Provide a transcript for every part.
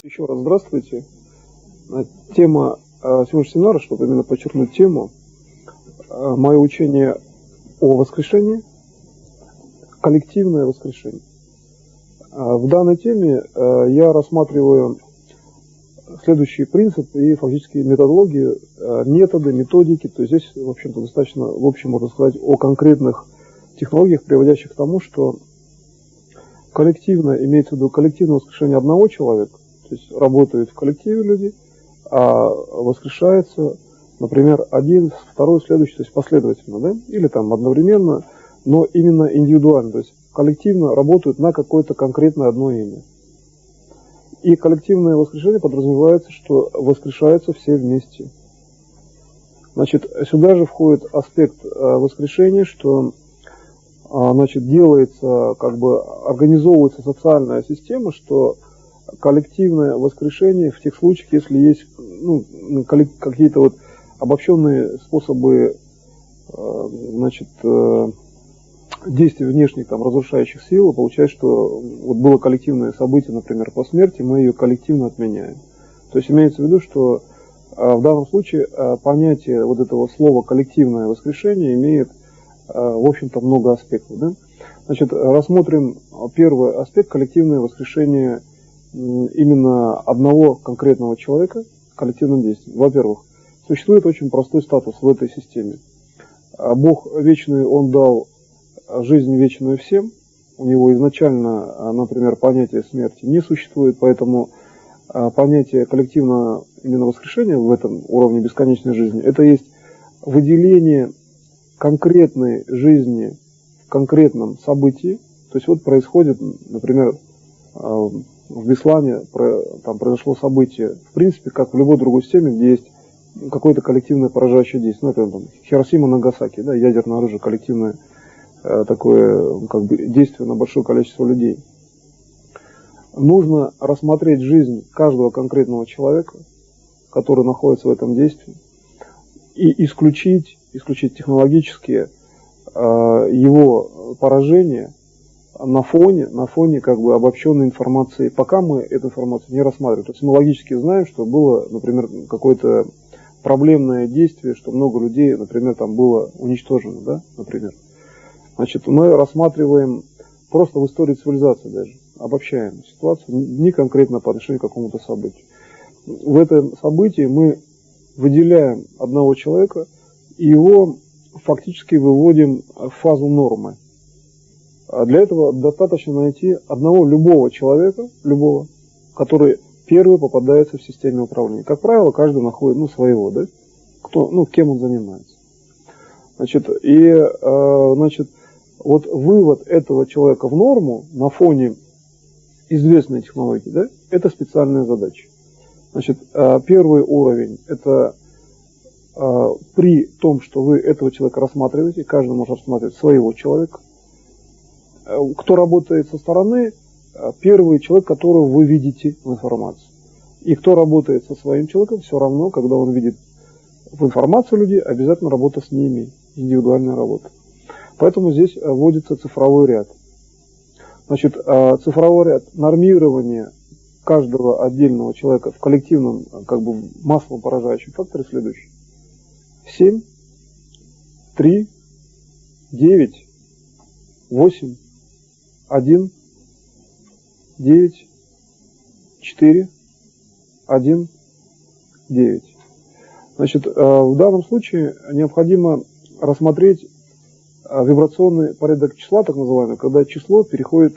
Еще раз здравствуйте. Тема сегодняшнего семинара, чтобы именно подчеркнуть тему, мое учение о воскрешении, коллективное воскрешение. В данной теме я рассматриваю следующие принципы и фактически методологию, методы, методики. То есть здесь, в общем-то, достаточно, в общем, можно сказать, о конкретных технологиях, приводящих к тому, что коллективно, имеется в виду коллективное воскрешение одного человека, то есть работают в коллективе люди, а воскрешается, например, один, второй, следующий, то есть последовательно, да, или там одновременно, но именно индивидуально, то есть коллективно работают на какое-то конкретное одно имя. И коллективное воскрешение подразумевается, что воскрешаются все вместе. Значит, сюда же входит аспект воскрешения, что значит, делается, как бы организовывается социальная система, что коллективное воскрешение в тех случаях, если есть какие-то вот обобщенные способы значит, действий внешних там, разрушающих сил, получается, что вот было коллективное событие, например, по смерти, мы ее коллективно отменяем. То есть имеется в виду, что в данном случае понятие вот этого слова коллективное воскрешение имеет, в общем-то, много аспектов. Да? Значит, рассмотрим первый аспект — коллективное воскрешение именно одного конкретного человека коллективным действием. Во-первых, существует очень простой статус в этой системе. Бог вечный, Он дал жизнь вечную всем. У Него изначально, например, понятие смерти не существует, поэтому понятие коллективного именно воскрешения в этом уровне бесконечной жизни — это есть выделение конкретной жизни в конкретном событии. То есть вот происходит, например, в Беслане там произошло событие, в принципе, как в любой другой системе, где есть какое-то коллективное поражающее действие. Ну, это там, Хиросима, Нагасаки, да, ядерное оружие, коллективное такое как бы действие на большое количество людей. Нужно рассмотреть жизнь каждого конкретного человека, который находится в этом действии, и исключить технологически его поражение на фоне как бы обобщенной информации. Пока мы эту информацию не рассматриваем. То есть мы логически знаем, что было, например, какое-то проблемное действие, что много людей, например, там было уничтожено, да, например. Значит, мы рассматриваем просто в истории цивилизации даже, обобщаем ситуацию, не конкретно по отношению к какому-то событию. В этом событии мы выделяем одного человека и его фактически выводим в фазу нормы. Для этого достаточно найти одного любого человека, который первый попадается в системе управления. Как правило, каждый находит своего, да? Кем он занимается. Значит, вот вывод этого человека в норму на фоне известной технологии, да, это специальная задача. Значит, первый уровень — это при том, что вы этого человека рассматриваете, каждый может рассматривать своего человека. Кто работает со стороны, первый человек, которого вы видите в информации. И кто работает со своим человеком, все равно, когда он видит в информацию людей, обязательно работа с ними, индивидуальная работа. Поэтому здесь вводится цифровой ряд. Значит, цифровой ряд нормирования каждого отдельного человека в коллективном, как бы массово поражающем факторе следующий. 7, 3, 9, 8, 1, 9, 4, 1, 9. Значит, в данном случае необходимо рассмотреть вибрационный порядок числа, так называемый, когда число переходит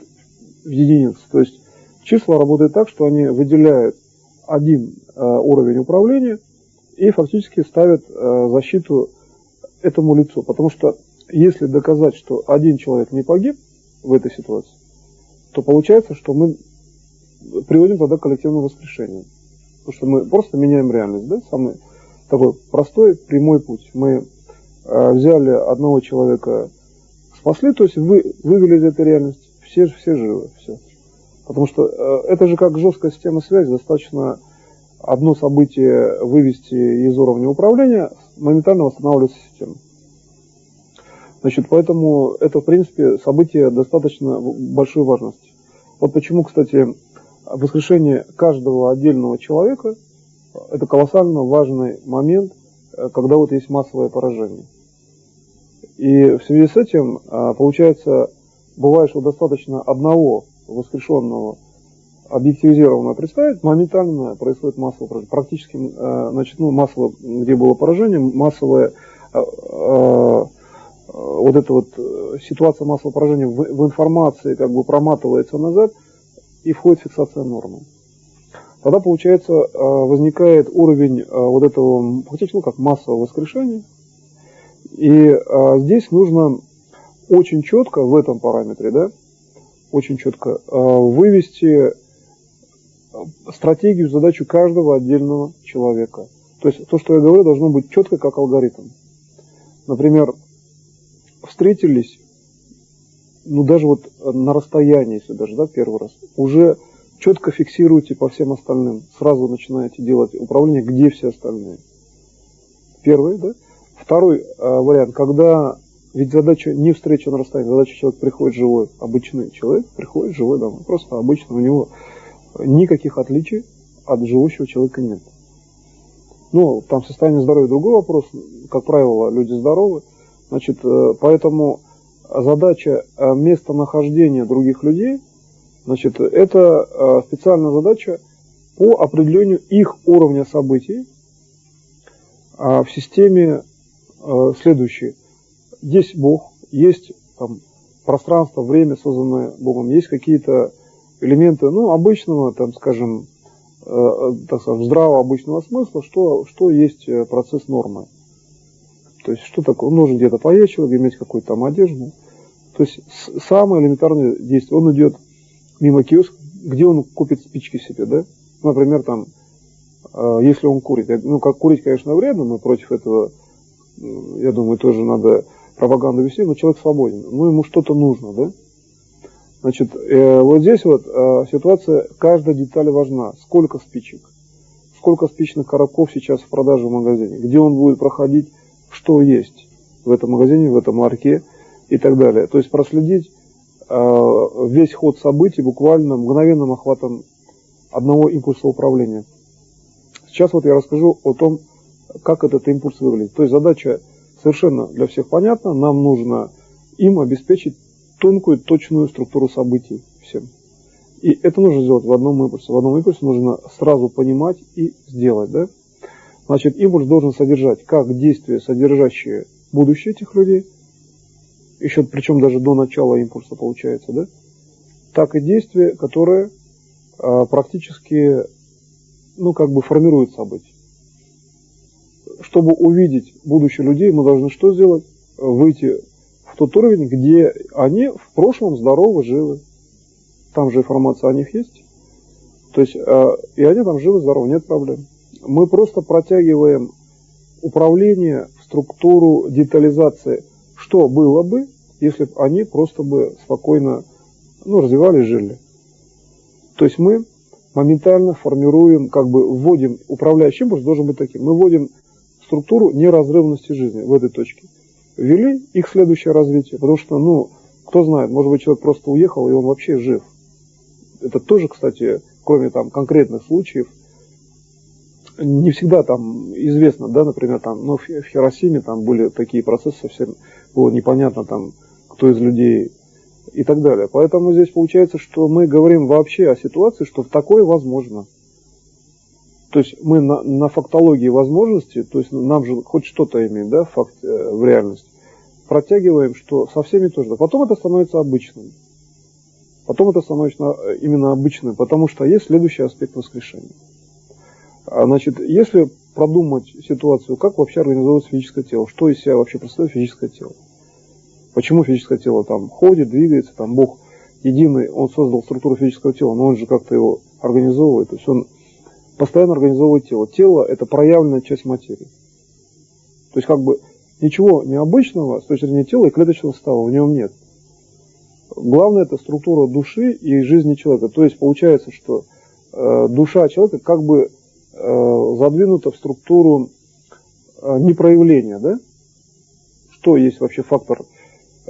в единицу. То есть числа работают так, что они выделяют один уровень управления и фактически ставят защиту этому лицу. Потому что если доказать, что один человек не погиб в этой ситуации, то получается, что мы приводим тогда к коллективному воскрешению. Потому что мы просто меняем реальность. Да? Самый такой простой, прямой путь. Мы взяли одного человека, спасли, то есть вывели из этой реальности, все живы. Все. Потому что это же как жесткая система связи, достаточно одно событие вывести из уровня управления, моментально восстанавливается система. Значит, поэтому это, в принципе, событие достаточно большой важности. Вот почему, кстати, воскрешение каждого отдельного человека – это колоссально важный момент, когда вот есть массовое поражение. И в связи с этим, получается, бывает, что достаточно одного воскрешенного объективизированного представить, моментально происходит массовое поражение. Практически, значит, массовое, где было поражение, массовое, вот эта вот ситуация массового поражения в информации как бы проматывается назад и входит фиксация нормы. Тогда, получается, возникает уровень вот этого, фактически, как массового воскрешения. И здесь нужно очень четко в этом параметре, да, очень четко вывести стратегию, задачу каждого отдельного человека. То есть то, что я говорю, должно быть четко как алгоритм. Например, встретились, ну даже вот на расстоянии, если даже, да, первый раз, уже четко фиксируйте по всем остальным. Сразу начинаете делать управление, где все остальные. Первый, да. Второй вариант, когда, ведь задача не встреча на расстоянии, задача человек приходит живой, обычный человек приходит живой домой, просто обычно, у него никаких отличий от живущего человека нет. Ну, там состояние здоровья другой вопрос, как правило, люди здоровы, значит, поэтому задача местонахождения других людей, значит, это специальная задача по определению их уровня событий в системе следующее. Есть Бог, есть там пространство, время, созданное Богом, есть какие-то элементы, ну, обычного, там, скажем, так скажем, здравого обычного смысла, что есть процесс нормы. То есть, что такое? Он нужно где-то поесть, иметь какую-то там одежду. То есть, самое элементарное действие. Он идет мимо киоска, где он купит спички себе, да? Например, там, если он курит. Ну, как курить, конечно, вредно, мы против этого, я думаю, тоже надо пропаганду вести, но человек свободен. Ну, ему что-то нужно, да? Значит, вот здесь вот ситуация, каждая деталь важна. Сколько спичек, сколько спичных коробков сейчас в продаже в магазине, где он будет проходить, что есть в этом магазине, в этом ларьке и так далее. То есть проследить весь ход событий буквально мгновенным охватом одного импульса управления. Сейчас вот я расскажу о том, как этот импульс выглядит. То есть задача совершенно для всех понятна. Нам нужно им обеспечить тонкую, точную структуру событий всем. И это нужно сделать в одном импульсе. В одном импульсе нужно сразу понимать и сделать. Да? Значит, импульс должен содержать как действия, содержащие будущее этих людей, еще причем даже до начала импульса получается, да? Так и действия, которые практически, ну, как бы формируют события. Чтобы увидеть будущее людей, мы должны что сделать? Выйти в тот уровень, где они в прошлом здоровы, живы. Там же информация о них есть. То есть, и они там живы, здоровы, нет проблем. Мы просто протягиваем управление в структуру детализации. Что было бы, если бы они просто бы спокойно, ну, развивались, жили. То есть мы моментально формируем, как бы вводим, управляющий импульс должен быть таким. Мы вводим структуру неразрывности жизни в этой точке. Ввели их следующее развитие, потому что, ну, кто знает, может быть, человек просто уехал, и он вообще жив. Это тоже, кстати, кроме там конкретных случаев, не всегда там известно, да, например, там, ну, в Хиросиме там были такие процессы, совсем было непонятно там, кто из людей и так далее. Поэтому здесь получается, что мы говорим вообще о ситуации, что такое возможно. То есть мы на фактологии возможности, то есть нам же хоть что-то иметь, да, факт в реальности, протягиваем, что со всеми тоже. Потом это становится обычным. Потом это становится именно обычным, потому что есть следующий аспект воскрешения. Значит, если продумать ситуацию, как вообще организовывается физическое тело, что из себя вообще представляет физическое тело, почему физическое тело там ходит, двигается, там Бог единый, Он создал структуру физического тела, но Он же как-то его организовывает, то есть Он постоянно организовывает тело. Тело – это проявленная часть материи. То есть как бы ничего необычного с точки зрения тела и клеточного состава в нем нет. Главное – это структура души и жизни человека. То есть получается, что душа человека как бы задвинута в структуру непроявления, да? Что есть вообще фактор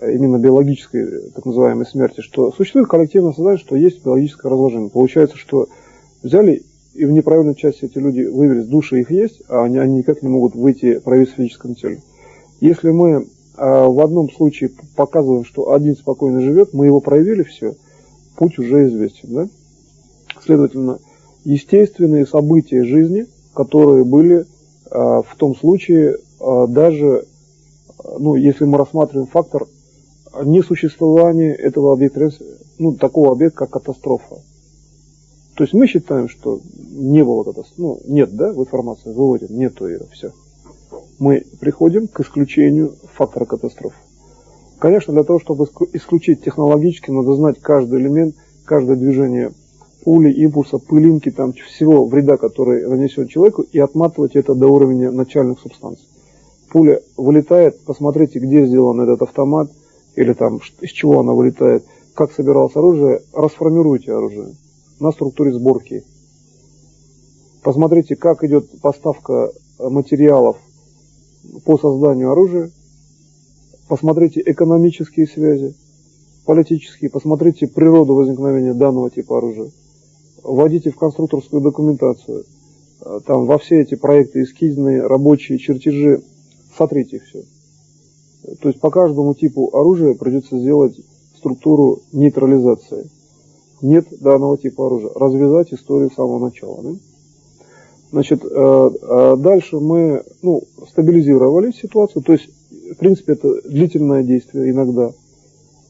именно биологической, так называемой смерти, что существует коллективное сознание, что есть биологическое разложение. Получается, что взяли и в неправильной части эти люди вывелись, души их есть, а они никак не могут выйти, проявить в физическом теле. Если мы в одном случае показываем, что один спокойно живет, мы его проявили, все, путь уже известен. Да? Следовательно, естественные события жизни, которые были в том случае, даже, ну, если мы рассматриваем фактор несуществования этого объекта, ну, такого объекта, как катастрофа. То есть мы считаем, что не было катастрофы, ну, нет, да, в информации выводим, нету ее, все. Мы приходим к исключению фактора катастрофы. Конечно, для того, чтобы исключить технологически, надо знать каждый элемент, каждое движение пули, импульса, пылинки, там, всего вреда, который нанесен человеку, и отматывать это до уровня начальных субстанций. Пуля вылетает, посмотрите, где сделан этот автомат, или там, из чего она вылетает, как собиралось оружие, расформируйте оружие на структуре сборки. Посмотрите, как идет поставка материалов по созданию оружия. Посмотрите экономические связи, политические. Посмотрите природу возникновения данного типа оружия. Вводите в конструкторскую документацию. Там во все эти проекты эскизные, рабочие, чертежи. Сотрите их все. То есть по каждому типу оружия придется сделать структуру нейтрализации. Нет данного типа оружия. Развязать историю с самого начала. Да? Значит, дальше мы стабилизировали ситуацию. То есть, в принципе, это длительное действие иногда.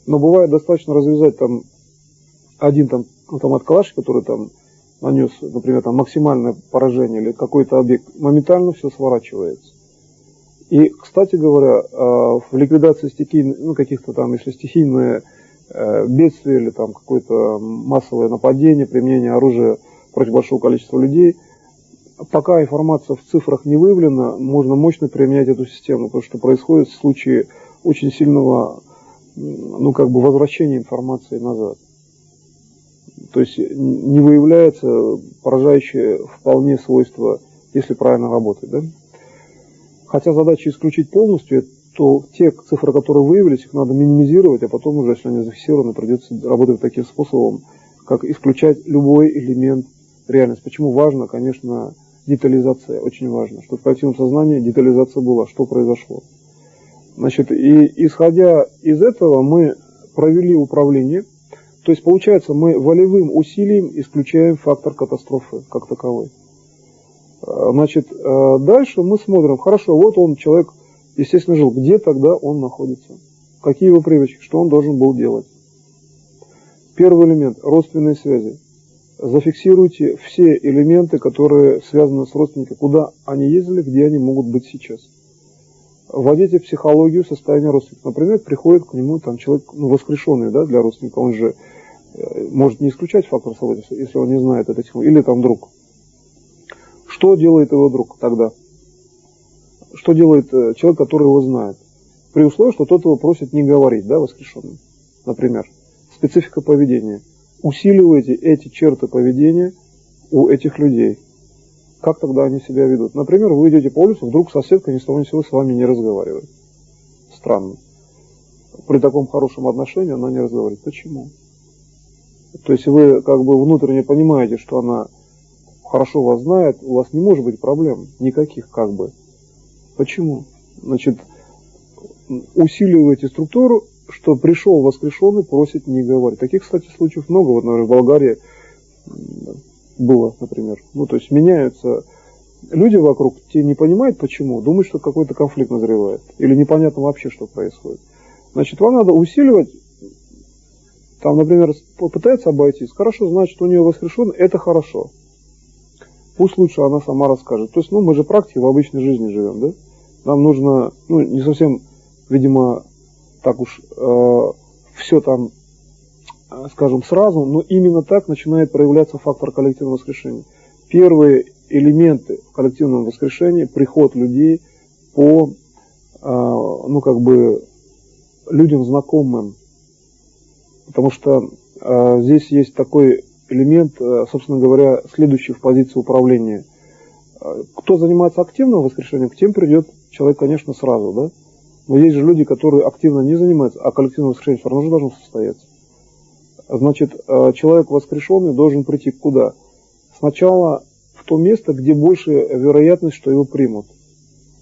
Но бывает достаточно развязать там один автомат Калаш, который там нанес, например, там максимальное поражение или какой-то объект, моментально все сворачивается. И, кстати говоря, в ликвидации стихийных, каких-то там, если стихийное бедствие или там какое-то массовое нападение, применение оружия против большого количества людей, пока информация в цифрах не выявлена, можно мощно применять эту систему, потому что происходит в случае очень сильного, возвращения информации назад. То есть не выявляется поражающее вполне свойство, если правильно работать, да? Хотя задача исключить полностью, то те цифры, которые выявились, их надо минимизировать, а потом уже, если они зафиксированы, придется работать таким способом, как исключать любой элемент реальности. Почему важно, конечно, детализация, очень важно, чтобы в коллективном сознании детализация была, что произошло. Значит, и исходя из этого мы провели управление, то есть получается мы волевым усилием исключаем фактор катастрофы как таковой. Значит, дальше мы смотрим, хорошо, вот он, человек, естественно, жил, где тогда он находится, какие его привычки, что он должен был делать. Первый элемент – родственные связи. Зафиксируйте все элементы, которые связаны с родственниками, куда они ездили, где они могут быть сейчас. Вводите в психологию состояния родственника. Например, приходит к нему там человек, воскрешенный, да, для родственника, он же может не исключать фактор событий, если он не знает этой технологии, или там друг. Что делает его друг тогда? Что делает человек, который его знает? При условии, что тот его просит не говорить, да, воскрешенный. Например, специфика поведения. Усиливайте эти черты поведения у этих людей. Как тогда они себя ведут? Например, вы идете по улице, вдруг соседка ни с того ни с сего с вами не разговаривает. Странно. При таком хорошем отношении она не разговаривает. Почему? То есть вы внутренне понимаете, что она хорошо вас знает, у вас не может быть проблем никаких . Почему? Значит, усиливаете структуру, что пришел воскрешенный, просит не говорить. Таких, кстати, случаев много. Вот, например, в Болгарии было, например. То есть меняются люди вокруг, те не понимают почему, думают, что какой-то конфликт назревает. Или непонятно вообще, что происходит. Значит, вам надо усиливать, там, например, попытается обойтись. Хорошо, значит, у нее воскрешенный, это хорошо. Пусть лучше она сама расскажет. То есть, мы же практики в обычной жизни живем, да? Нам нужно, не совсем, видимо, так уж все там, скажем, сразу, но именно так начинает проявляться фактор коллективного воскрешения. Первые элементы в коллективном воскрешении – приход людей по, людям знакомым. Потому что здесь есть такой элемент, собственно говоря, следующий в позиции управления. Кто занимается активным воскрешением, к тем придет человек, конечно, сразу, да? Но есть же люди, которые активно не занимаются, а коллективное воскрешение все равно же должно состояться. Значит, человек воскрешенный должен прийти куда? Сначала в то место, где больше вероятность, что его примут.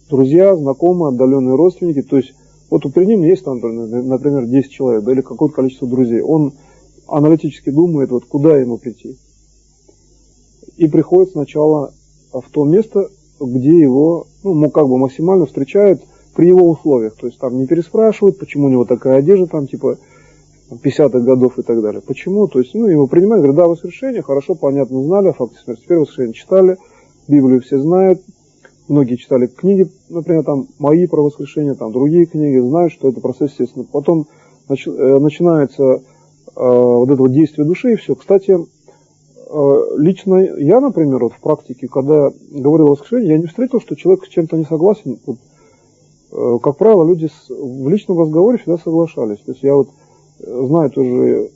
Друзья, знакомые, отдаленные родственники. То есть, вот перед ним есть там, например, 10 человек, да, или какое-то количество друзей. Он аналитически думает, вот куда ему прийти. И приходит сначала в то место, где его, ну, как бы максимально встречают при его условиях. То есть там не переспрашивают, почему у него такая одежда, там типа 50-х годов и так далее. Почему? То есть, его принимают, говорят, да, воскрешение, хорошо, понятно, знали о факте смерти. Теперь воскрешение читали, Библию все знают, многие читали книги, например, там мои про воскрешение, там другие книги, знают, что это процесс естественно. Потом начинается вот это вот действие души и все. Кстати, лично я, например, вот в практике, когда говорил о воскрешении, я не встретил, что человек с чем-то не согласен. Вот, как правило, люди в личном разговоре всегда соглашались. То есть я вот знаю тоже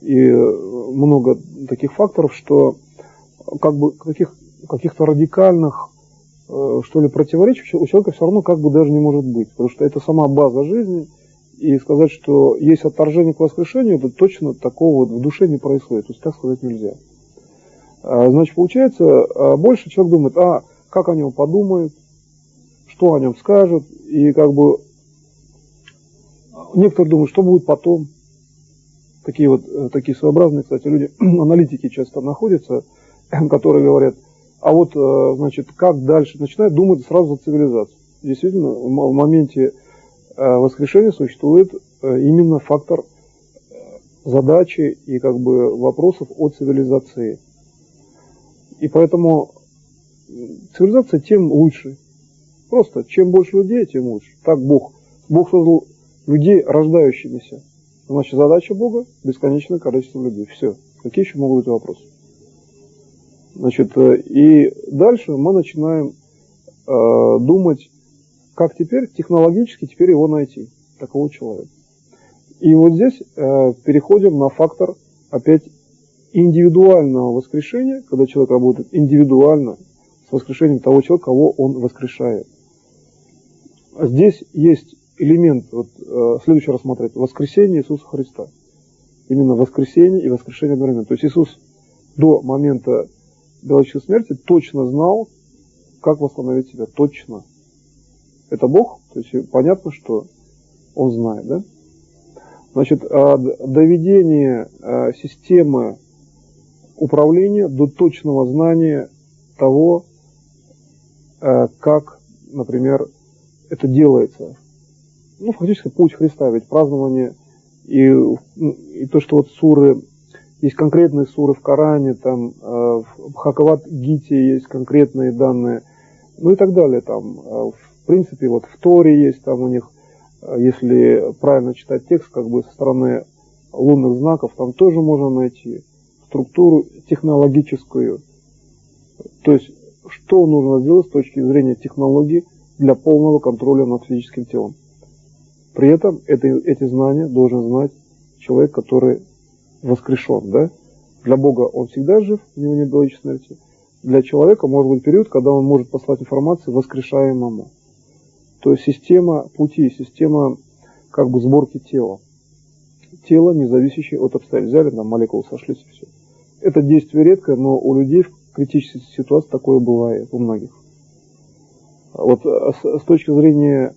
и много таких факторов, что как бы каких-то радикальных, что ли, противоречий у человека все равно как бы даже не может быть. Потому что это сама база жизни. И сказать, что есть отторжение к воскрешению, это точно такого вот в душе не происходит. То есть так сказать нельзя. Значит, получается, больше человек думает, как о нем подумают, что о нем скажут. И как бы некоторые думают, что будет потом. Такие своеобразные, кстати, люди, аналитики часто находятся, которые говорят, значит, как дальше, начинают думать сразу за цивилизацию. Действительно, в моменте воскрешения существует именно фактор задачи и как бы вопросов о цивилизации. И поэтому цивилизация тем лучше. Просто чем больше людей, тем лучше. Так Бог создал людей рождающимися. Значит, задача Бога – бесконечное количество людей. Все. Какие еще могут быть вопросы? Значит, и дальше мы начинаем думать, как теперь технологически теперь его найти, такого человека. И вот здесь переходим на фактор опять индивидуального воскрешения, когда человек работает индивидуально с воскрешением того человека, кого он воскрешает. Здесь есть элемент, следующий рассмотреть, воскресение Иисуса Христа. Именно воскресение и воскрешение одновременно. То есть Иисус до момента биологической смерти точно знал, как восстановить себя. Точно. Это Бог, то есть понятно, что Он знает, да? Значит, доведение системы управления до точного знания того, как, например, это делается. Фактически путь Христа, ведь празднование и то, что вот суры, есть конкретные суры в Коране, там в Бхагавад-гите есть конкретные данные, и так далее. Там, в принципе, вот в Торе есть там у них, если правильно читать текст, как бы со стороны лунных знаков, там тоже можно найти структуру технологическую. То есть, что нужно сделать с точки зрения технологии для полного контроля над физическим телом. При этом эти знания должен знать человек, который воскрешен. Да? Для Бога он всегда жив, у него нет биологической смерти. Для человека может быть период, когда он может послать информацию воскрешаемому. То есть система пути, система как бы сборки тела. Тело, не зависящее от обстоятельств. Взяли, там молекулы сошлись и все. Это действие редкое, но у людей в критической ситуации такое бывает, у многих. Вот с точки зрения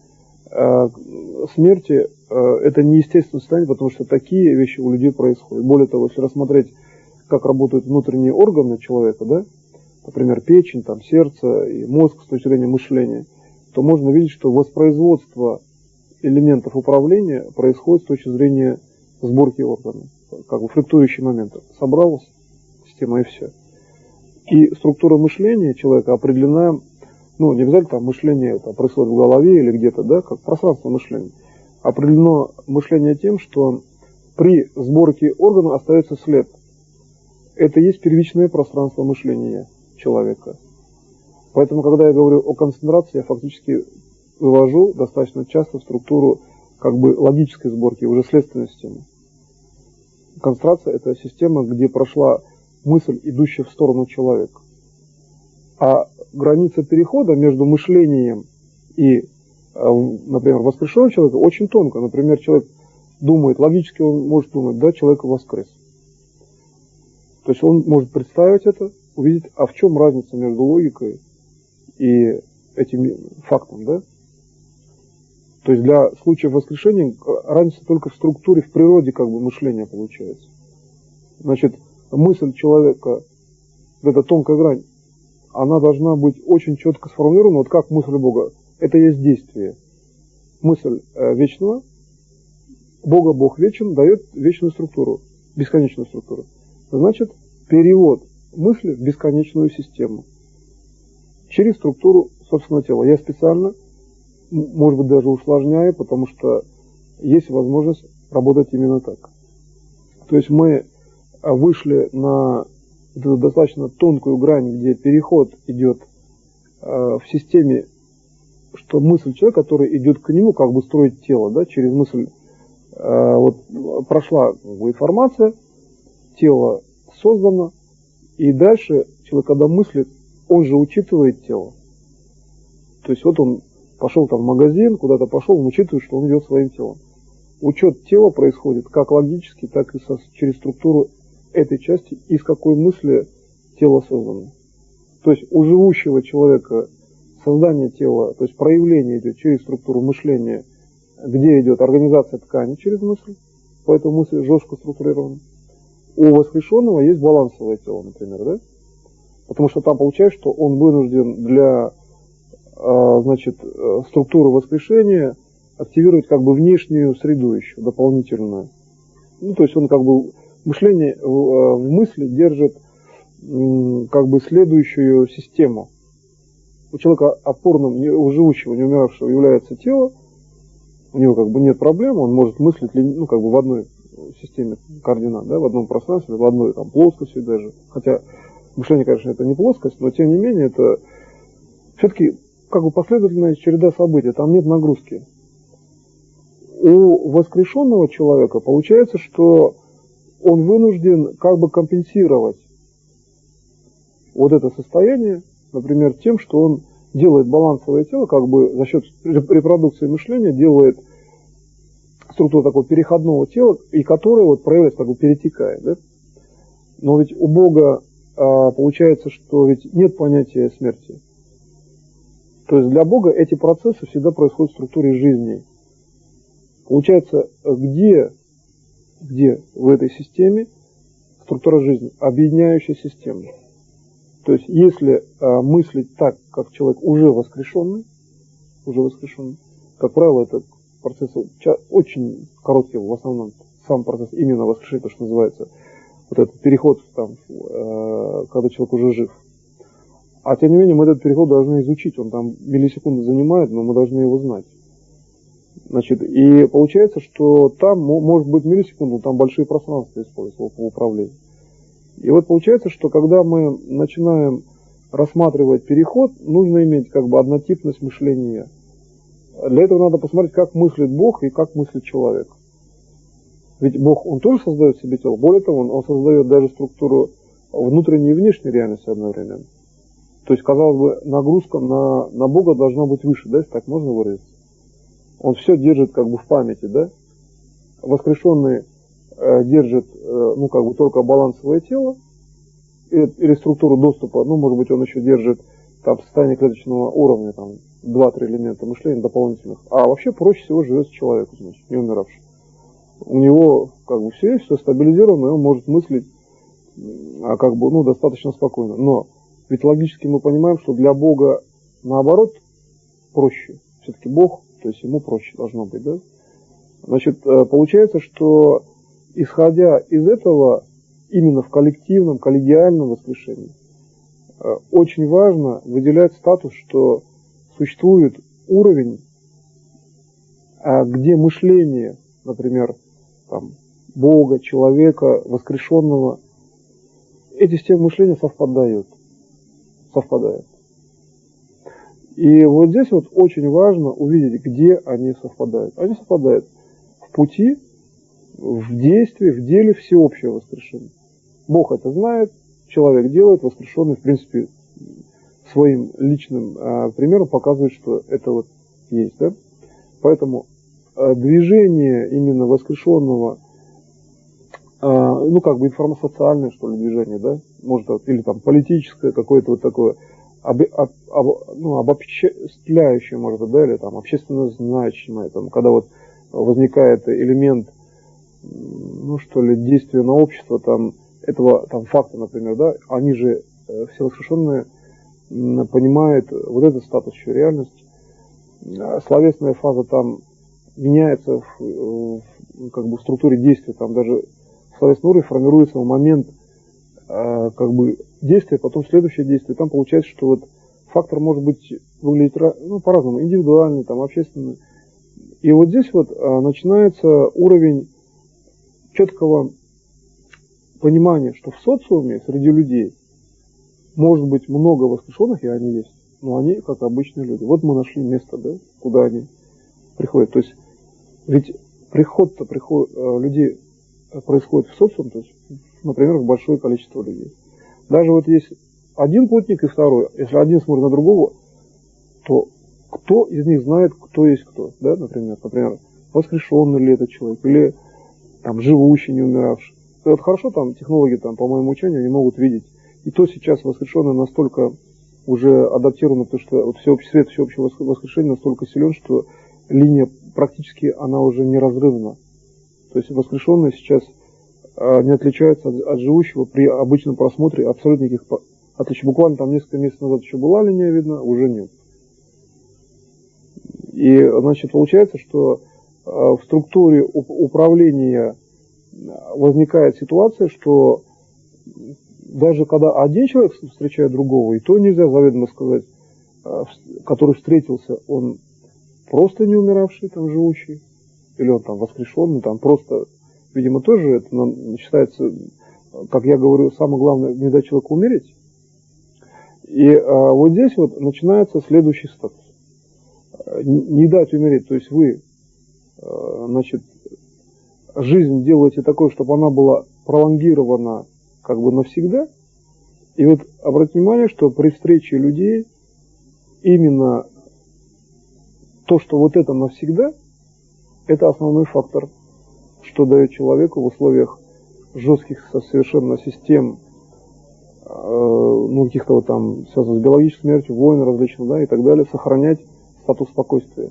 смерти это неестественное состояние, потому что такие вещи у людей происходят. Более того, если рассмотреть, как работают внутренние органы человека, да, например, печень, там, сердце и мозг с точки зрения мышления, то можно видеть, что воспроизводство элементов управления происходит с точки зрения сборки органов. Как бы флюктующий момент. Собралась система и все. И структура мышления человека определена, не обязательно там мышление это происходит в голове или где-то, да, как пространство мышления. Определено мышление тем, что при сборке органов остается след. Это и есть первичное пространство мышления человека. Поэтому, когда я говорю о концентрации, я фактически вывожу достаточно часто в структуру как бы логической сборки, уже следственной системы. Концентрация – это система, где прошла мысль, идущая в сторону человека. А граница перехода между мышлением и например, воскрешенного человека очень тонко. Например, человек думает, логически он может думать, да, человек воскрес. То есть он может представить это, увидеть, а в чем разница между логикой и этим фактом, да? То есть для случаев воскрешения разница только в структуре, в природе как бы мышления получается. Значит, мысль человека, вот эта тонкая грань, она должна быть очень четко сформулирована, вот как мысль Бога. Это есть действие. Мысль вечного, Бога, Бог вечен, дает вечную структуру, бесконечную структуру. Значит, перевод мысли в бесконечную систему через структуру собственного тела. Я специально, может быть, даже усложняю, потому что есть возможность работать именно так. То есть мы вышли на достаточно тонкую грань, где переход идет в системе, что мысль человека, который идет к нему, как бы строить тело, да, через мысль, вот прошла информация, тело создано, и дальше человек, когда мыслит, он же учитывает тело. То есть вот он пошел там в магазин, куда-то пошел, он учитывает, что он идет своим телом. Учет тела происходит как логически, так и через структуру этой части, из какой мысли тело создано. То есть у живущего человека создание тела, то есть проявление идет через структуру мышления, где идет организация ткани через мысль, поэтому мысль жестко структурирована. У воскрешенного есть балансовое тело, например, да? Потому что там получается, что он вынужден для структуры воскрешения активировать как бы внешнюю среду еще, дополнительную. Ну, то есть он как бы мышление в мысли держит как бы следующую систему. У человека опорным, у живущего, не умиравшего является тело, у него как бы нет проблем, он может мыслить, ну, как бы в одной системе координат, да, в одном пространстве, в одной там плоскости даже. Хотя мышление, конечно, это не плоскость, но тем не менее это все-таки как бы последовательная череда событий, там нет нагрузки. У воскрешенного человека получается, что он вынужден как бы компенсировать вот это состояние, например, тем, что он делает балансовое тело, как бы за счет репродукции мышления делает структуру такого переходного тела, и которое вот проявляется, как бы перетекает. Да? Но ведь у Бога получается, что ведь нет понятия смерти. То есть для Бога эти процессы всегда происходят в структуре жизни. Получается, где в этой системе структура жизни? Объединяющая система. То есть если мыслить так, как человек уже воскрешенный, как правило, это процесс очень короткий, в основном сам процесс именно воскрешения, то, что называется, вот этот переход, там, когда человек уже жив. А тем не менее мы этот переход должны изучить, он там миллисекунды занимает, но мы должны его знать. Значит, и получается, что там может быть миллисекунду, там большие пространства используются по управлению. И вот получается, что когда мы начинаем рассматривать переход, нужно иметь как бы однотипность мышления. Для этого надо посмотреть, как мыслит Бог и как мыслит человек. Ведь Бог, он тоже создает себе тело. Более того, он создает даже структуру внутренней и внешней реальности одновременно. То есть, казалось бы, нагрузка на Бога должна быть выше, да, если так можно выразиться. Он все держит как бы в памяти, да. Воскрешенный держит, ну, как бы только балансовое тело или структуру доступа, ну, может быть, он еще держит там состояние клеточного уровня, там, 2-3 элемента мышления дополнительных. А вообще проще всего живет человек, значит, не умиравший. У него как бы все есть, все стабилизировано, и он может мыслить как бы, ну, достаточно спокойно. Но ведь логически мы понимаем, что для Бога наоборот проще. Все-таки Бог, то есть ему проще должно быть, да? Значит, получается, что исходя из этого, именно в коллективном, коллегиальном воскрешении, очень важно выделять статус, что существует уровень, где мышление, например, там, Бога, человека, воскрешенного, эти системы мышления совпадают. И вот здесь вот очень важно увидеть, где они совпадают. Они совпадают в пути, в действии, в деле всеобщего воскрешения. Бог это знает, человек делает, воскрешенный, в принципе, своим личным примером показывает, что это вот есть. Да? Поэтому движение именно воскрешенного, ну как бы информационное, что ли, движение, да, может, или там политическое какое-то вот такое, обобщающее, может быть, да, или там общественно значимое, там, когда вот возникает элемент, ну что ли, действия на общество, там, этого там факта, например, да, они же все воскрешенные понимают вот этот статус еще реальность. Словесная фаза там меняется как бы в структуре действия, там даже словесный уровень формируется в момент как бы действия, потом следующее действие. Там получается, что вот фактор может быть выглядеть по-разному, индивидуальный, там, общественный. И вот здесь вот начинается уровень четкого понимания, что в социуме среди людей может быть много воскрешенных, и они есть, но они как обычные люди. Вот мы нашли место, да, куда они приходят. То есть ведь приход людей происходит в социум, то есть, например, в большое количество людей. Даже вот есть один путник и второй, если один смотрит на другого, то кто из них знает, кто есть кто, да, например, воскрешенный ли этот человек, или там живущий, не умиравший. Это хорошо, там технологии, там, по моему учению, они могут видеть. И то сейчас воскрешенный настолько уже адаптировано, потому что вот свет всеобщего воскрешения настолько силен, что линия практически она уже неразрывна. То есть воскрешенные сейчас не отличаются от живущего при обычном просмотре абсолютно никаких отличий. Буквально там несколько месяцев назад еще была линия видна, уже нет. И, значит, получается, что в структуре управления возникает ситуация, что даже когда один человек встречает другого, и то нельзя заведомо сказать, который встретился, он просто не умиравший, там, живущий, или он там воскрешенный, там просто, видимо, тоже это считается, как я говорю, самое главное, не дать человеку умереть. И вот здесь вот начинается следующий статус. Не дать умереть, то есть вы, значит, жизнь делаете такой, чтобы она была пролонгирована как бы навсегда. И вот обратите внимание, что при встрече людей именно то, что вот это навсегда, это основной фактор, что дает человеку в условиях жестких совершенно систем, ну, каких-то вот там, связанных с биологической смертью, войн различных, да, и так далее, сохранять статус спокойствия.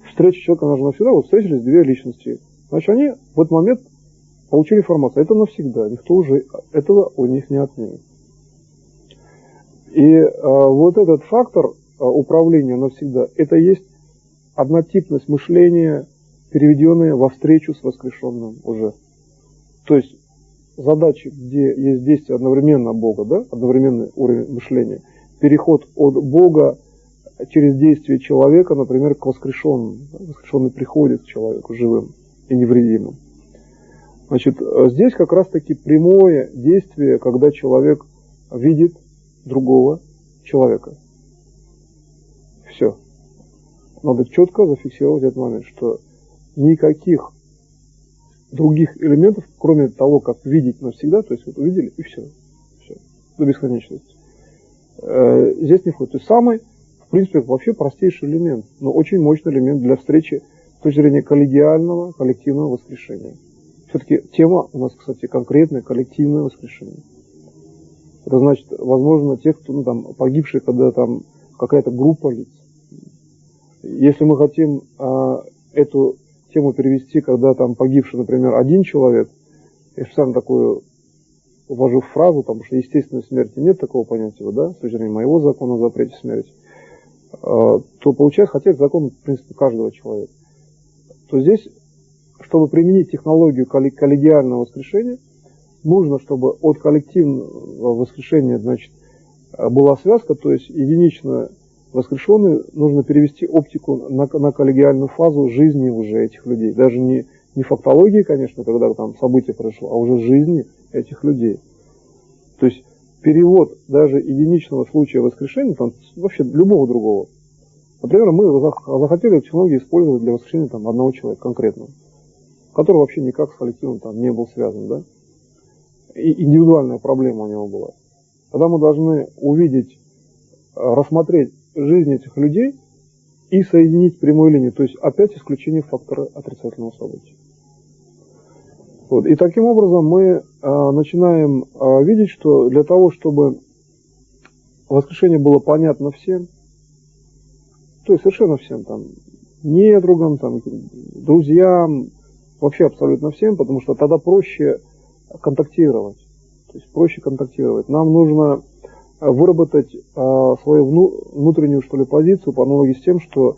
Встреча человека нужна навсегда, вот встретились две личности, значит, они в этот момент получили информацию, это навсегда, никто уже этого у них не отнимет. И вот этот фактор управления навсегда, это есть однотипность мышления, переведенная во встречу с воскрешенным уже. То есть задачи, где есть действие одновременно Бога, да, одновременный уровень мышления, переход от Бога через действие человека, например, к воскрешенному. Воскрешенный приходит к человеку живым и невредимым. Значит, здесь как раз-таки прямое действие, когда человек видит другого человека. Все. Надо четко зафиксировать этот момент, что никаких других элементов, кроме того, как видеть навсегда, то есть вот увидели и все, до бесконечности, здесь не входит. То есть самый, в принципе, вообще простейший элемент, но очень мощный элемент для встречи с точки зрения коллегиального, коллективного воскрешения. Все-таки тема у нас, кстати, конкретная, коллективное воскрешение. Это значит, возможно, те, кто, ну, там, погибшие, когда там какая-то группа лиц. Если мы хотим эту тему перевести, когда там погибший, например, один человек, я специально такую ввожу в фразу, потому что естественной смерти нет такого понятия, да, с точки зрения моего закона о запрете смерти, то получается, хотя это закон, в принципе, каждого человека, то здесь, чтобы применить технологию коллегиального воскрешения, нужно, чтобы от коллективного воскрешения, значит, была связка, то есть единично воскрешенный, нужно перевести оптику на коллегиальную фазу жизни уже этих людей. Даже не фактологии, конечно, когда там событие произошло, а уже жизни этих людей. То есть перевод даже единичного случая воскрешения, там, вообще любого другого. Например, мы захотели эту технологию использовать для воскрешения там, одного человека конкретного, который вообще никак с коллективом там не был связан, да? И индивидуальная проблема у него была. Тогда мы должны увидеть, рассмотреть жизнь этих людей и соединить прямой линии. То есть опять исключение фактора отрицательного события. Вот. И таким образом мы начинаем видеть, что для того, чтобы воскрешение было понятно всем, то есть совершенно всем, там, недругам, там, друзьям, вообще абсолютно всем, потому что тогда проще контактировать. То есть проще контактировать. Нам нужно выработать свою внутреннюю, что ли, позицию по аналогии с тем, что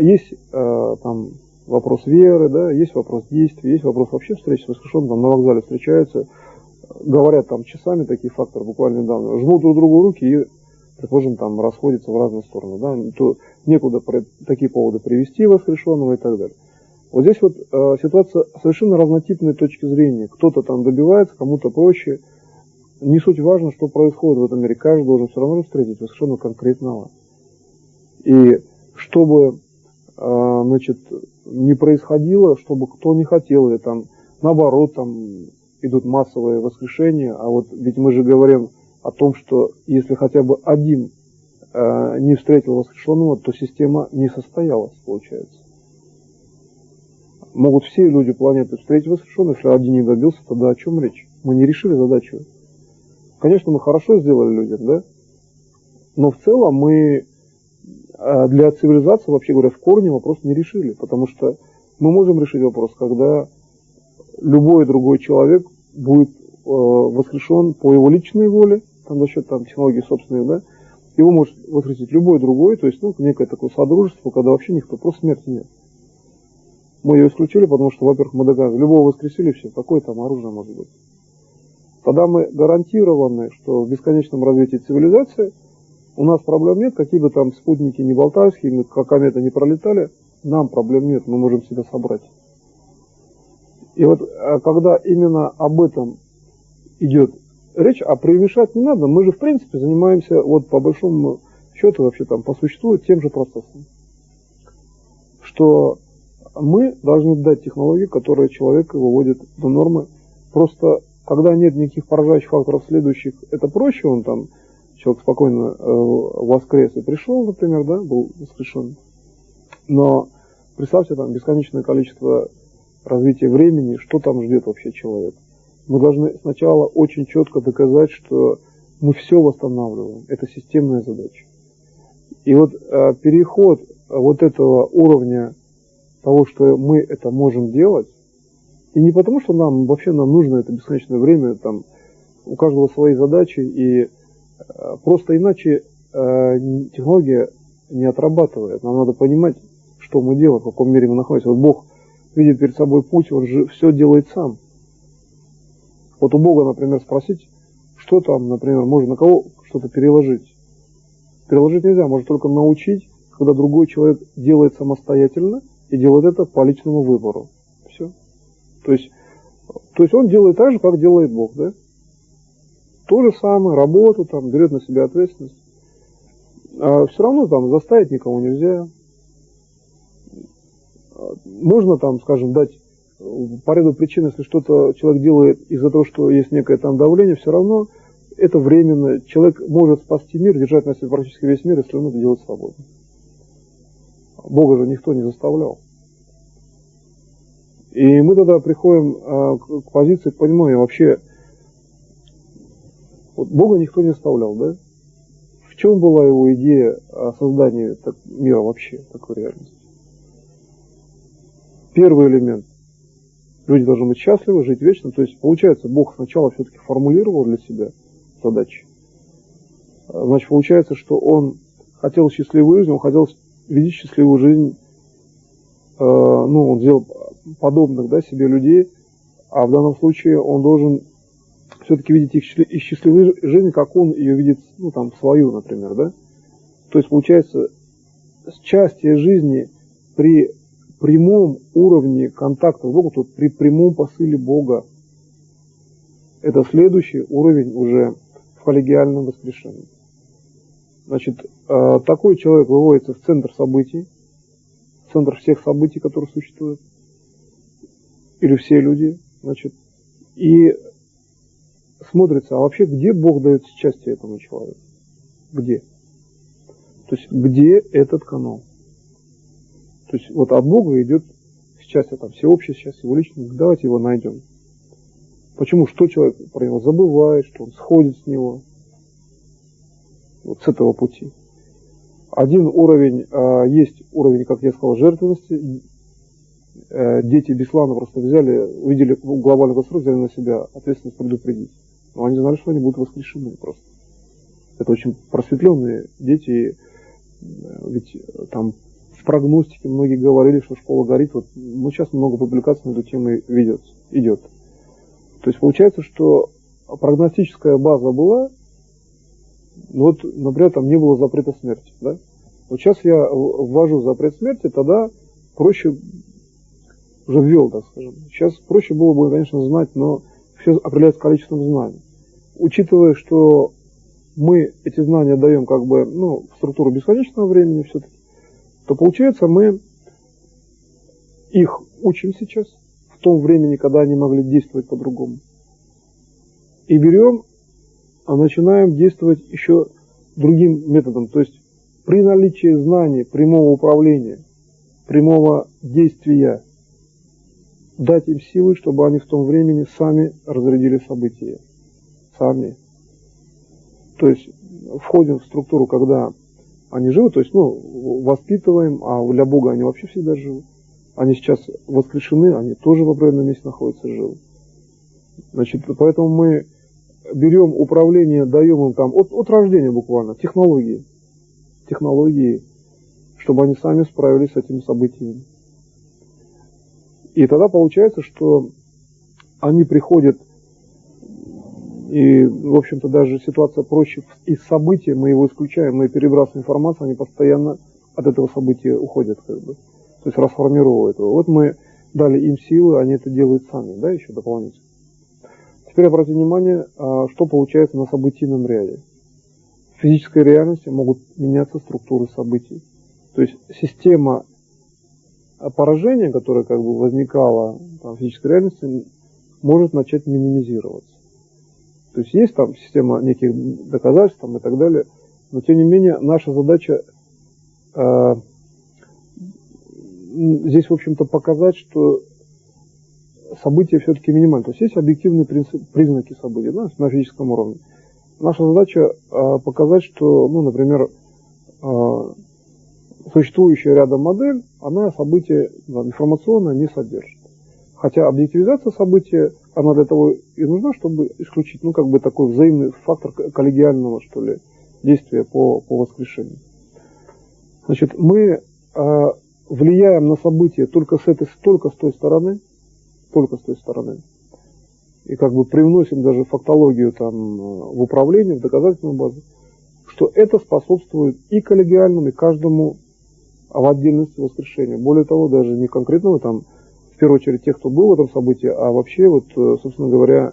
есть там вопрос веры, да, есть вопрос действий, есть вопрос вообще встречи с воскрешенным, там на вокзале встречаются, говорят там часами такие факторы, буквально недавно, жмут друг другу руки и, предположим, там расходятся в разные стороны, да, то некуда такие поводы привести воскрешенного и так далее. Вот здесь вот ситуация совершенно разнотипной точки зрения. Кто-то там добивается, кому-то проще. Не суть важно, что происходит в этом мире. Каждый должен все равно встретить воскрешенного конкретного. И чтобы значит, не происходило, чтобы кто не хотел, или там наоборот там идут массовые воскрешения, а вот ведь мы же говорим о том, что если хотя бы один не встретил воскрешенного, то система не состоялась, получается. Могут все люди планеты встретить воскрешенного, если один не добился, тогда о чем речь? Мы не решили задачу. Конечно, мы хорошо сделали людям, да? Но в целом мы для цивилизации, вообще говоря, в корне вопрос не решили, потому что мы можем решить вопрос, когда любой другой человек будет воскрешен по его личной воле, там, за счет там, технологий собственных, да, его может воскресить любой другой, то есть некое такое содружество, когда вообще никто, просто смерти нет. Мы ее исключили, потому что, во-первых, мы доказывали, любого воскресили, все, какое там оружие может быть. Тогда мы гарантированы, что в бесконечном развитии цивилизации у нас проблем нет, какие бы там спутники не болтались, как кометы не пролетали, нам проблем нет, мы можем себя собрать. И вот когда именно об этом идет речь, а преуменьшать не надо, мы же в принципе занимаемся вот по большому счету вообще там по существу тем же процессом. Что мы должны дать технологии, которые человека выводят до нормы. Просто когда нет никаких поражающих факторов следующих, это проще, он там, человек спокойно воскрес и пришел, например, да, был воскрешен. Но представьте, там бесконечное количество развития времени, что там ждет вообще человек. Мы должны сначала очень четко доказать, что мы все восстанавливаем. Это системная задача. И вот переход вот этого уровня того, что мы это можем делать, и не потому, что нам нужно это бесконечное время, там, у каждого свои задачи, и просто иначе технология не отрабатывает. Нам надо понимать, что мы делаем, в каком мире мы находимся. Вот Бог видит перед собой путь, Он же все делает сам. Вот у Бога, например, спросить, что там, например, можно на кого что-то переложить. Переложить нельзя, можно только научить, когда другой человек делает самостоятельно и делает это по личному выбору. Все. То есть он делает так же, как делает Бог, да? То же самое, работу, там, берет на себя ответственность. А все равно там заставить никого нельзя. Можно там, скажем, дать по ряду причин, если что-то человек делает из-за того, что есть некое там давление, все равно это временно. Человек может спасти мир, держать на себе практически весь мир, если он это делает свободно. Бога же никто не заставлял. И мы тогда приходим к позиции, к пониманию вообще, вот Бога никто не заставлял, да? В чем была его идея создания мира вообще, такой реальности? Первый элемент. Люди должны быть счастливы, жить вечно. То есть, получается, Бог сначала все-таки формулировал для себя задачи. Значит, получается, что Он хотел счастливую жизнь, Он хотел видеть счастливую жизнь, Он сделал подобных, да, себе людей, а в данном случае Он должен все-таки видеть их счастливую жизнь, как Он ее видит, свою, например, да. То есть, получается, счастье жизни при прямом уровне контакта с Богом, то при прямом посыле Бога, это следующий уровень уже в коллегиальном воскрешении. Значит, такой человек выводится в центр событий, в центр всех событий, которые существуют, или все люди, значит, и смотрится, а вообще где Бог дает счастье этому человеку? Где? То есть, где этот канал? То есть вот от Бога идет счастье, там, всеобщее счастье, его личное, давайте его найдем. Почему? Что человек про него забывает, что он сходит с него. Вот с этого пути. Один уровень, есть уровень, как я сказал, жертвенности. Дети Беслана просто взяли, увидели глобальный катастрофу, взяли на себя ответственность предупредить. Но они знали, что они будут воскрешены просто. Это очень просветленные дети, ведь там в прогностике многие говорили, что школа горит. Вот, ну, сейчас много публикаций на эту тему идет. То есть получается, что прогностическая база была, вот, например, там не было запрета смерти. Да? Вот сейчас я ввожу запрет смерти, тогда проще уже ввел, так скажем. Сейчас проще было бы, конечно, знать, но все определяется количеством знаний. Учитывая, что мы эти знания даем как бы, ну, в структуру бесконечного времени все-таки, то получается мы их учим сейчас в том времени, когда они могли действовать по-другому. И берем, а начинаем действовать еще другим методом. То есть при наличии знаний, прямого управления, прямого действия, дать им силы, чтобы они в том времени сами разрядили события. Сами. То есть входим в структуру, когда они живы, то есть, ну, воспитываем, а для Бога они вообще всегда живы. Они сейчас воскрешены, они тоже в определенном месте находятся живы. Значит, поэтому мы берем управление, даем им там от рождения буквально технологии, чтобы они сами справились с этими событиями. И тогда получается, что они приходят, и, в общем-то, даже ситуация проще. Из события мы его исключаем, мы перебрасываем информацию, они постоянно от этого события уходят, как бы. То есть расформировывают его. Вот мы дали им силы, они это делают сами, да, еще дополнительно. Теперь обратите внимание, что получается на событийном ряде. В физической реальности могут меняться структуры событий. То есть система поражения, которая как бы возникала в физической реальности, может начать минимизироваться. То есть есть там система неких доказательств там, и так далее, но тем не менее наша задача здесь, в общем-то, показать, что события все-таки минимальны. То есть есть объективные признаки событий, да, на физическом уровне. Наша задача показать, что, ну, например, существующая рядом модель, она события информационно не содержит. Хотя объективизация события, она для того и нужна, чтобы исключить, ну, как бы такой взаимный фактор коллегиального, что ли, действия по воскрешению. Значит, мы влияем на события только с той стороны, и как бы привносим даже фактологию там в управление, в доказательную базу, что это способствует и коллегиальному, и каждому в отдельности воскрешению. Более того, даже не конкретного там, в первую очередь, тех, кто был в этом событии, а вообще, вот, собственно говоря,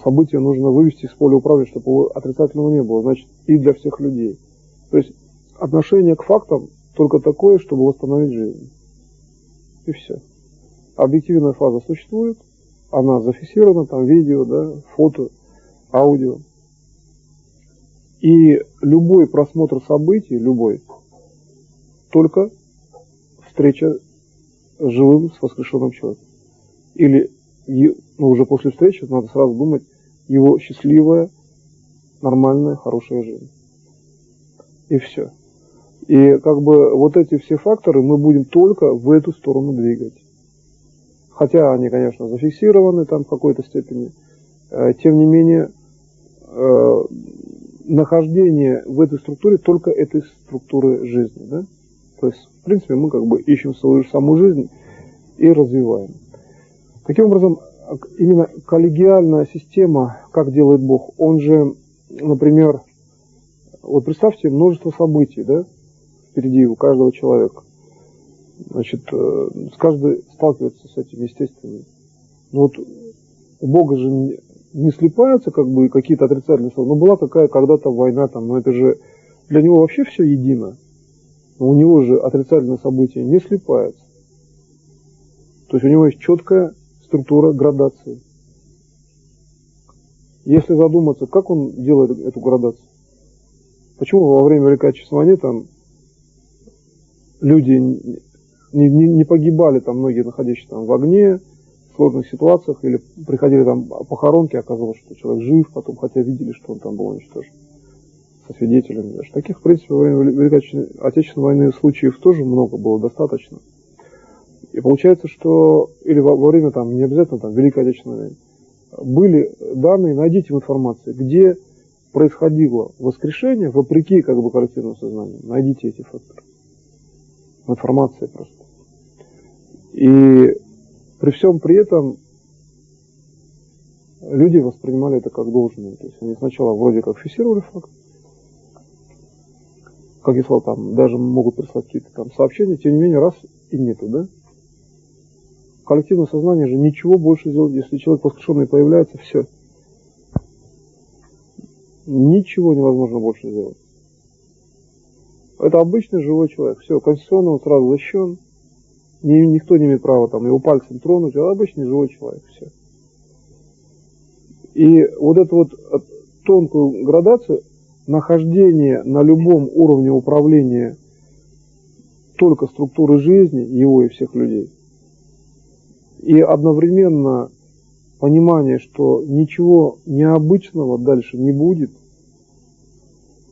событие нужно вывести из поля управления, чтобы его отрицательного не было, значит, и для всех людей. То есть отношение к фактам только такое, чтобы восстановить жизнь. И все. Объективная фаза существует, она зафиксирована, там видео, да, фото, аудио. И любой просмотр событий, любой, только встреча с живым, с воскрешенным человеком. Или, ну, уже после встречи надо сразу думать, его счастливая, нормальная, хорошая жизнь. И все. И как бы вот эти все факторы мы будем только в эту сторону двигать. Хотя они, конечно, зафиксированы там в какой-то степени, тем не менее, нахождение в этой структуре только этой структуры жизни, да? То есть, в принципе, мы как бы ищем свою саму жизнь и развиваем. Таким образом, именно коллегиальная система, как делает Бог, он же, например, вот представьте множество событий, да, впереди у каждого человека. Значит, каждый сталкивается с этим, естественно. Но вот у Бога же не слипаются как бы какие-то отрицательные слова. Ну, была какая когда-то война, там, но это же для него вообще все едино. Но у него же отрицательные события не слипаются. То есть у него есть четкая структура градации. Если задуматься, как он делает эту градацию? Почему во время Великой Отечественной войны там люди не погибали там многие, находящиеся там в огне, в сложных ситуациях, или приходили там похоронки, оказалось, что человек жив, потом, хотя видели, что он там был уничтожен, со свидетелями даже. Таких, в принципе, во время Великой Отечественной войны случаев тоже много было, достаточно. И получается, что, или во время, там, не обязательно там, Великой Отечественной войны, были данные, найдите в информации, где происходило воскрешение, вопреки как бы коллективному сознанию. Найдите эти факторы. В информации просто. И при всем при этом люди воспринимали это как должное. То есть они сначала вроде как фиксировали факт, как я сказал, там даже могут прислать какие-то там сообщения, тем не менее раз и нету, да? Коллективное сознание же ничего больше сделать, если человек воскрешенный появляется, все. Ничего невозможно больше сделать. Это обычный живой человек. Все, конституционно он сразу защищен. Никто не имеет права там его пальцем тронуть. Это обычный живой человек. Все. И вот эту вот тонкую градацию нахождения на любом уровне управления только структуры жизни, его и всех людей, и одновременно понимание, что ничего необычного дальше не будет.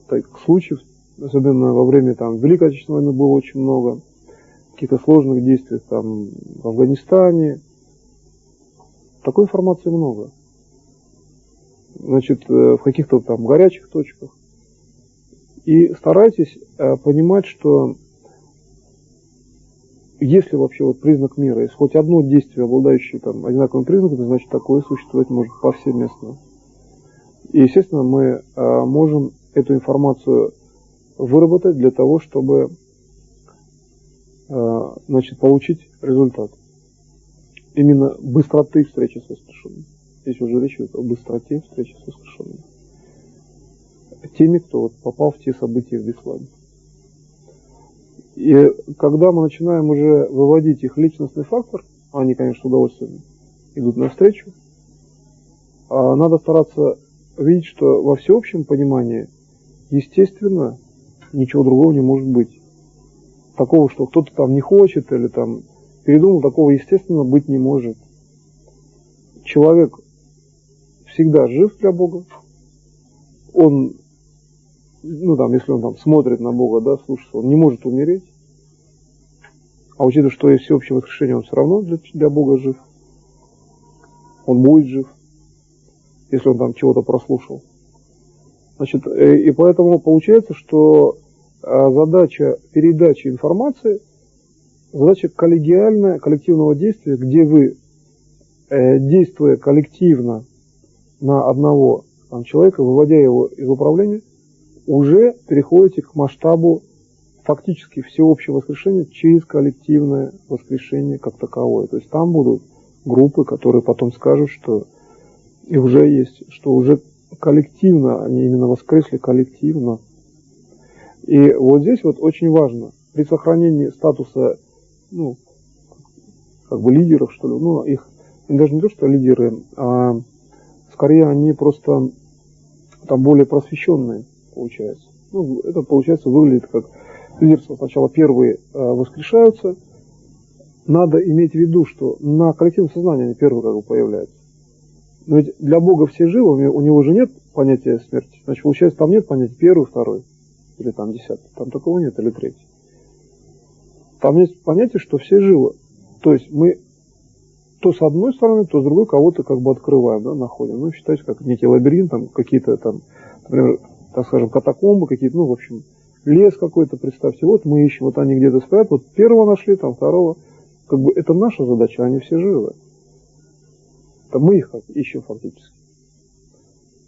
Так, случаев, особенно во время там, Великой Отечественной войны, было очень много. Каких-то сложных действий там, в Афганистане. Такой информации много. Значит, в каких-то там горячих точках. И старайтесь понимать, что если вообще вот признак мира, если хоть одно действие, обладающее там одинаковым признаком, значит такое существовать может повсеместно. И, естественно, мы можем эту информацию выработать для того, чтобы значит, получить результат. Именно быстроты встречи с воскрешенным. Здесь уже речь идет о быстроте встречи с воскрешенным. Теми, кто вот попал в те события в Беслане. И когда мы начинаем уже выводить их личностный фактор, они, конечно, с удовольствием идут навстречу, надо стараться видеть, что во всеобщем понимании, естественно, ничего другого не может быть. Такого, что кто-то там не хочет или там передумал, такого, естественно, быть не может. Человек всегда жив для Бога. Он, ну там, если он там смотрит на Бога, да, слушается, он не может умереть. А учитывая, что есть всеобщее воскрешение, он все равно для Бога жив. Он будет жив, если он там чего-то прослушал. Значит, и поэтому получается, что задача передачи информации, задача коллегиальная, коллективного действия, где вы, действуя коллективно на одного там, человека, выводя его из управления, уже переходите к масштабу фактически всеобщего воскрешения через коллективное воскрешение как таковое. То есть там будут группы, которые потом скажут, что и уже есть, что уже коллективно, они именно воскресли коллективно. И вот здесь вот очень важно при сохранении статуса, ну, как бы лидеров, что ли, ну, их даже не то, что лидеры, а скорее они просто там более просвещенные, получается. Ну, это, получается, выглядит как лидерство. Сначала первые воскрешаются. Надо иметь в виду, что на коллективном сознании они первые как бы появляются. Но ведь для Бога все живы, у него же нет понятия смерти. Значит, получается, там нет понятия первый, второй, или там 10. Там такого нет, или 3. Там есть понятие, что все живы. То есть мы то с одной стороны, то с другой кого-то как бы открываем, да, находим. Ну, считайте, как некий лабиринт, там какие-то там, например, так скажем, катакомбы какие-то, ну, в общем, лес какой-то, представьте, вот мы ищем, вот они где-то спят, вот первого нашли, там второго. Как бы это наша задача, они все живы. Это мы их ищем фактически.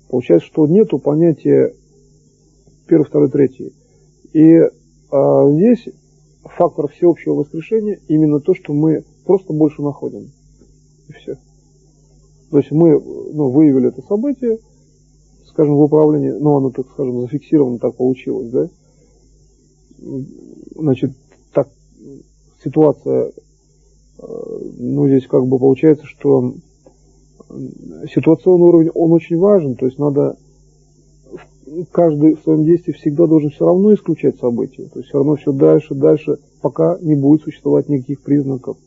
Получается, что нету понятия первый, второй, третий. И здесь фактор всеобщего воскрешения именно то, что мы просто больше находим. И все. То есть мы, ну, выявили это событие, скажем, в управлении, ну, оно, так скажем, зафиксировано, так получилось, да? Значит, так ситуация, ну, здесь как бы получается, что ситуационный уровень, он очень важен, то есть надо каждый в своем действии всегда должен все равно исключать события. То есть все равно все дальше, пока не будет существовать никаких признаков.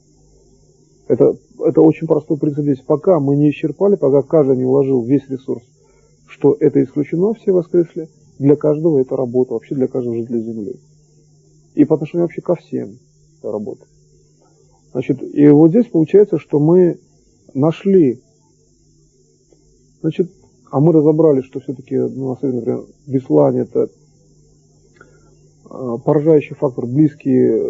Это очень простой принцип здесь. Пока мы не исчерпали, пока каждый не вложил весь ресурс, что это исключено, все воскресли, для каждого это работа, вообще для каждого жителя Земли. И по отношению вообще ко всем это работа. Значит, и вот здесь получается, что мы нашли, значит, а мы разобрали, что все-таки, особенно, например, Беслан — это поражающий фактор, близкий,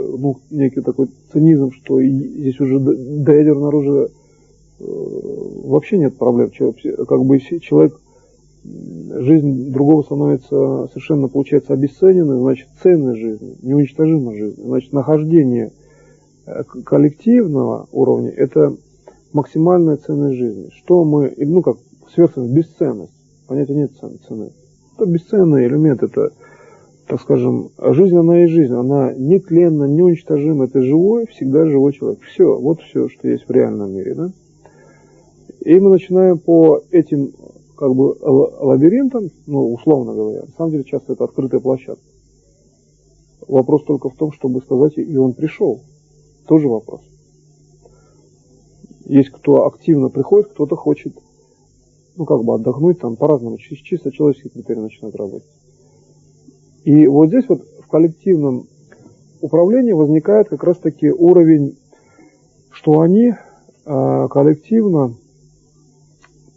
некий такой цинизм, что здесь уже до ядерного оружия вообще нет проблем. Как бы человек, жизнь другого становится совершенно, получается, обесцененной, значит, ценность жизни, неуничтожимая жизнь. Значит, нахождение коллективного уровня — это максимальная ценность жизни. Что мы, как сверхценность, бесценность. Понятия нет цены. Это бесценный элемент, это, так скажем, жизнь, она и жизнь, она нетленна, неуничтожима, это живой, всегда живой человек. Все, вот все, что есть в реальном мире, да? И мы начинаем по этим, как бы, лабиринтам, условно говоря, на самом деле часто это открытая площадка. Вопрос только в том, чтобы сказать, и он пришел. Тоже вопрос. Есть кто активно приходит, кто-то хочет, отдохнуть, там по-разному, чисто человеческие критерии начинают работать. И вот здесь вот в коллективном управлении возникает как раз таки уровень, что они коллективно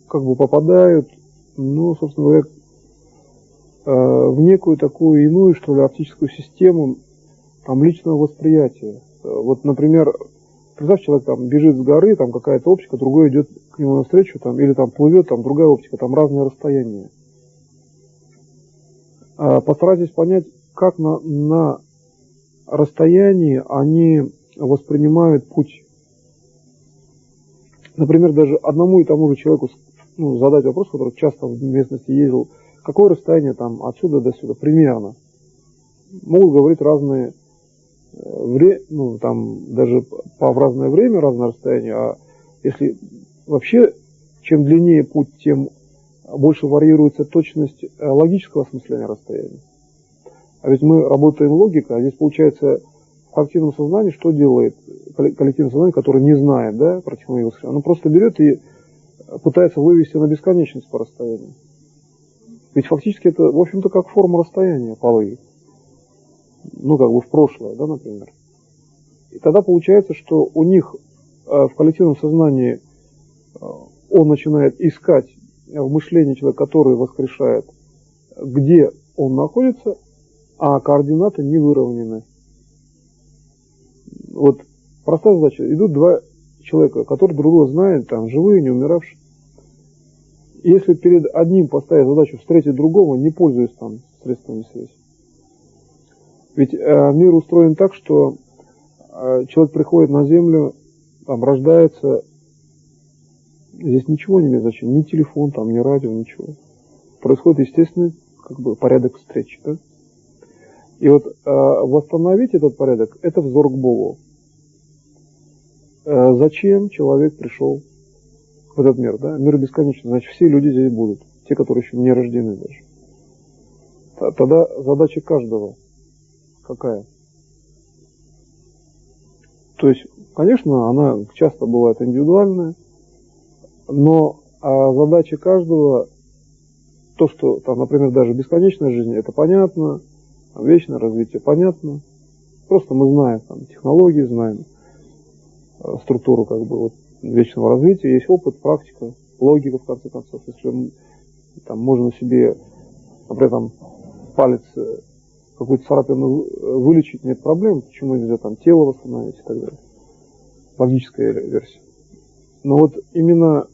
как бы попадают, собственно говоря, в некую такую иную, что ли, оптическую систему там личного восприятия. Вот, например, представь, человек там бежит с горы, там какая-то оптика, другой идет к нему навстречу, там, или там плывет, там другая оптика, там разные расстояния. Постарайтесь понять, как на расстоянии они воспринимают путь. Например, даже одному и тому же человеку задать вопрос, который часто в местности ездил, какое расстояние там отсюда до сюда, примерно. Могут говорить разные, там даже в разное время, разное расстояние, а если вообще, чем длиннее путь, тем больше варьируется точность логического осмысления расстояния. А ведь мы работаем логикой, а здесь получается в коллективном сознании что делает коллективное сознание, которое не знает, да, про технологию воскрешения? Оно просто берет и пытается вывести на бесконечность по расстоянию. Ведь фактически это, в общем-то, как форма расстояния полы. В прошлое, да, например. И тогда получается, что у них в коллективном сознании он начинает искать в мышлении человека, который воскрешает, где он находится, а координаты не выровнены. Вот простая задача. Идут два человека, которые друг друга знают, там, живые, не умиравшие. Если перед одним поставить задачу встретить другого, не пользуясь там средствами связи. Ведь мир устроен так, что человек приходит на Землю, там рождается, здесь ничего не имеет значения, ни телефон, там, ни радио, ничего. Происходит естественный порядок встреч. Да? И вот восстановить этот порядок – это взор к Богу. Зачем человек пришел в этот мир? Да? Мир бесконечный, значит, все люди здесь будут, те, которые еще не рождены даже. Тогда задача каждого какая? То есть, конечно, она часто бывает индивидуальная, но задача каждого, то, что, там, например, даже бесконечная жизнь, это понятно, вечное развитие понятно, просто мы знаем там, технологии, знаем структуру вечного развития, есть опыт, практика, логика, в конце концов. Если мы там, можем себе, например, там, палец какую-то царапину вылечить, нет проблем, почему нельзя там тело восстановить и так далее. Логическая версия. Но вот именно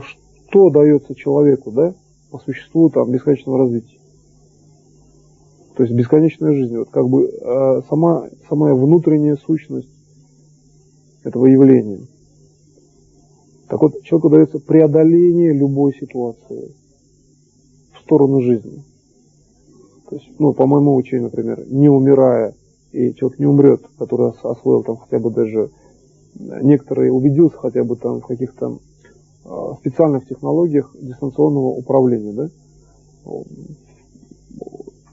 что дается человеку, да, по существу там бесконечного развития. То есть бесконечная жизнь, вот самая внутренняя сущность этого явления. Так вот, человеку дается преодоление любой ситуации в сторону жизни. То есть, по моему учению, например, не умирая, и человек не умрет, который освоил там хотя бы даже, некоторые убедился хотя бы там в каких-то специальных технологиях дистанционного управления, да?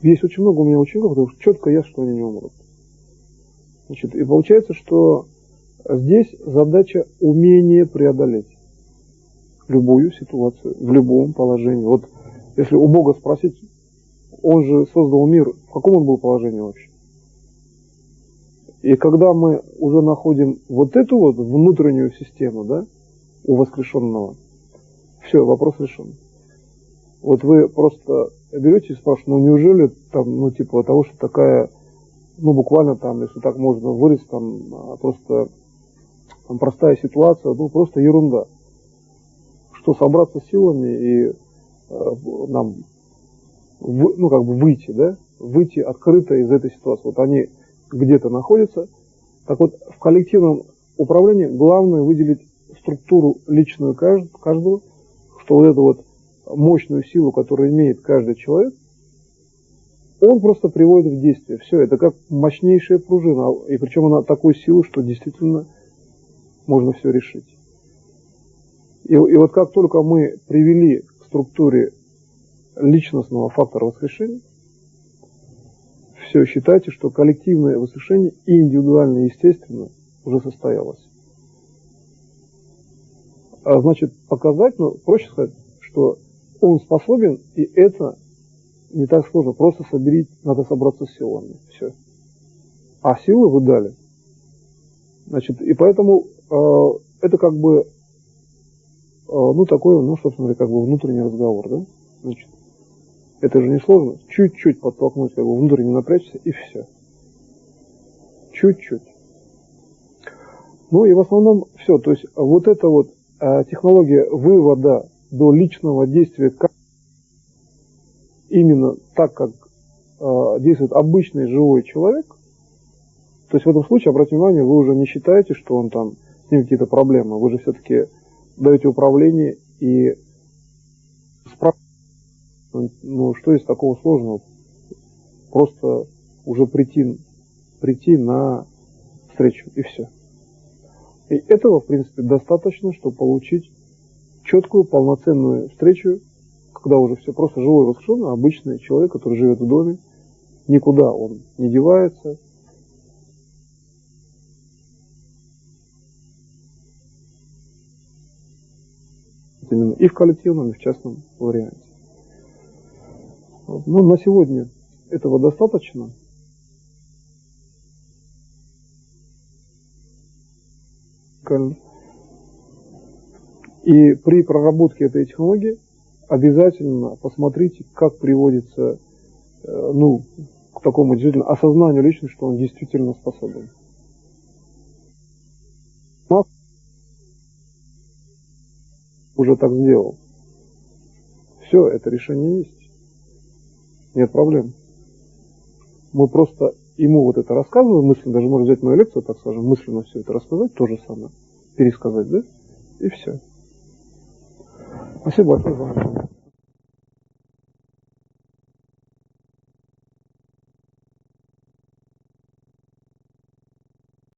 Есть очень много у меня учеников, потому что четко ясно, что они не умрут. Значит, и получается, что здесь задача умение преодолеть любую ситуацию, в любом положении. Вот если у Бога спросить, Он же создал мир, в каком он был положении вообще? И когда мы уже находим вот эту вот внутреннюю систему, да, у воскрешенного, все, вопрос решен. Вот вы просто берете и спрашиваете, ну неужели там, ну типа того, что такая, ну буквально там, если так можно выразить, там просто там простая ситуация, ну просто ерунда. Что собраться силами и нам, ну как бы выйти, да, выйти открыто из этой ситуации. Вот они где-то находятся. Так вот, в коллективном управлении главное выделить структуру личную каждого, что вот эту вот мощную силу, которую имеет каждый человек, он просто приводит в действие. Все, это как мощнейшая пружина, и причем она такой силы, что действительно можно все решить. И вот как только мы привели к структуре личностного фактора воскрешения, все, считайте, что коллективное воскрешение и индивидуально, и естественно уже состоялось. А значит, показать, ну, проще сказать, что он способен, и это не так сложно. Просто надо собраться с силами. Все. А силы вы дали. Значит, и поэтому это как бы, ну, такой, ну, собственно говоря, как бы внутренний разговор, да? Значит, это же не сложно. Чуть-чуть подтолкнуть, как бы внутренне напрячься, и все. Чуть-чуть. Ну, и в основном все. То есть, вот эта вот технология вывода до личного действия именно так, как действует обычный живой человек, то есть в этом случае, обратите внимание, вы уже не считаете, что он там, с ним какие-то проблемы, вы же все-таки даете управление и спрашиваете, ну, что есть такого сложного, просто уже прийти на встречу, и все. И этого, в принципе, достаточно, чтобы получить четкую, полноценную встречу, когда уже все просто живой воскрешенный, обычный человек, который живет в доме, никуда он не девается. Именно и в коллективном, и в частном варианте. Ну, на сегодня этого достаточно. И при проработке этой технологии обязательно посмотрите, как приводится, ну, к такому действительно осознанию личности, что он действительно способен. Уже так сделал. Все, это решение есть. Нет проблем. Мы просто ему вот это рассказываем, мысленно, даже можно взять мою лекцию, так скажем, мысленно все это рассказать, то же самое, пересказать, да? И все. Спасибо большое за внимание.